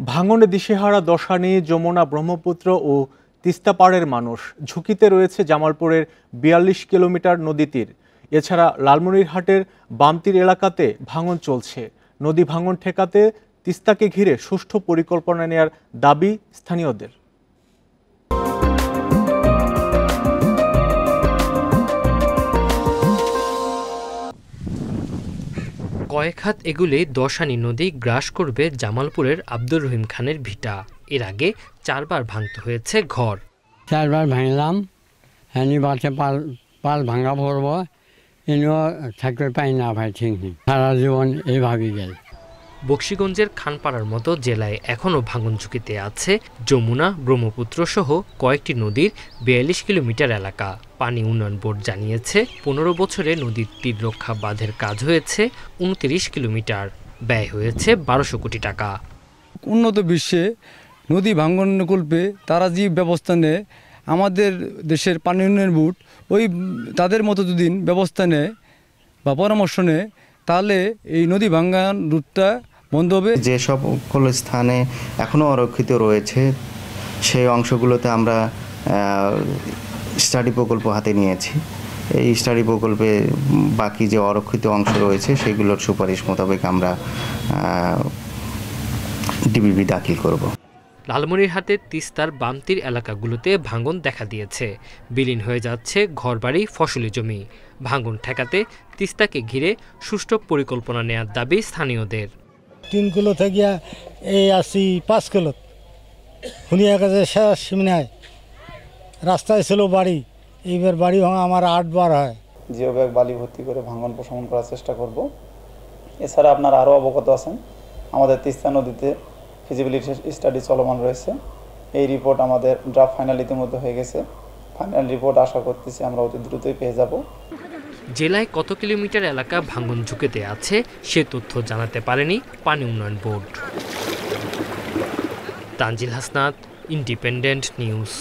ভাঙনে দিশেহারা দশা নিয়ে যমুনা, ব্রহ্মপুত্র ও তিস্তা পাড়ের মানুষ। ঝুঁকিতে রয়েছে জামালপুরের ৪২ কিলোমিটার নদী তীর। এছাড়া লালমনিরহাটের বামতীর এলাকাতে ভাঙন চলছে। নদী ভাঙন ঠেকাতে তিস্তাকে ঘিরে সুষ্ঠু পরিকল্পনা নেয়ার দাবি স্থানীয়দের। কয়েক হাত এগুলে দশানি নদী গ্রাস করবে জামালপুরের আব্দুর রহিম খানের ভিটা। এর আগে 4 বার ভাঙতে হয়েছে ঘর। 4 বার ভাঙলাম, হানি বাসে পাল ভাঙা পড়ব, এনেও থাকতে পাই না ভাই, ঠিক নেই, সারা জীবন এইভাবেই গেল। বকশীগঞ্জের খানপাড়ার মতো জেলায় এখনও ভাঙন ঝুঁকিতে আছে যমুনা, ব্রহ্মপুত্র সহ কয়েকটি নদীর ৪২ কিলোমিটার এলাকা। পানি উন্নয়ন বোর্ড জানিয়েছে 15 বছরে নদীর তীর রক্ষা বাঁধের কাজ হয়েছে 29 কিলোমিটার, ব্যয় হয়েছে 1200 কোটি টাকা। উন্নত বিশ্বে নদী ভাঙনকল্পে তারা যে ব্যবস্থা নেয়, আমাদের দেশের পানি উন্নয়ন বোর্ড ওই তাদের মতো যদি ব্যবস্থা নেয় বা পরামর্শ নেয়, তাহলে এই নদী ভাঙন রুটটা বন্ধ হবে। যে সকল স্থানে এখনও অরক্ষিত রয়েছে সেই অংশগুলোতে আমরা স্টাডি প্রকল্প হাতে নিয়েছি। এই স্টাডি প্রকল্পে বাকি যে অরক্ষিত অংশ রয়েছে সেগুলোর সুপারিশ মোতাবেক আমরা ডিবিবি দাখিল করব। লালমনিরহাটের তিস্তার বামতীর এলাকাগুলোতে ভাঙন দেখা দিয়েছে। বিলীন হয়ে যাচ্ছে ঘরবাড়ি, ফসলি জমি। ভাঙন ঠেকাতে তিস্তাকে ঘিরে সুষ্ঠু পরিকল্পনা নেওয়ার দাবি স্থানীয়দের। 3 কিলো থেকে এই আসি 5 কিলো হুনিয়া কাছে শেষ সীমানায় রাস্তায় ছিল বাড়ি, এইবার বাড়ি ভাঙা আমার 8 বার হয়। জিও ব্যাগ বালি ভর্তি করে ভাঙন প্রশমন করার চেষ্টা করব। এছাড়া আপনারা আরও অবগত আছেন, আমাদের তিস্তা নদীতে ফিজিবিলিটি স্টাডি চলমান রয়েছে। এই রিপোর্ট আমাদের ড্রাফট ফাইনাল ইতিমধ্যে হয়ে গেছে। ফাইনাল রিপোর্ট আশা করতেছি আমরা অতি দ্রুতই পেয়ে যাব। জেলায় কত কিলোমিটার এলাকা ভাঙন ঝুঁকিতে আছে সে তথ্য জানাতে পারেনি পানি উন্নয়ন board. Tanzil Hasnat, independent news.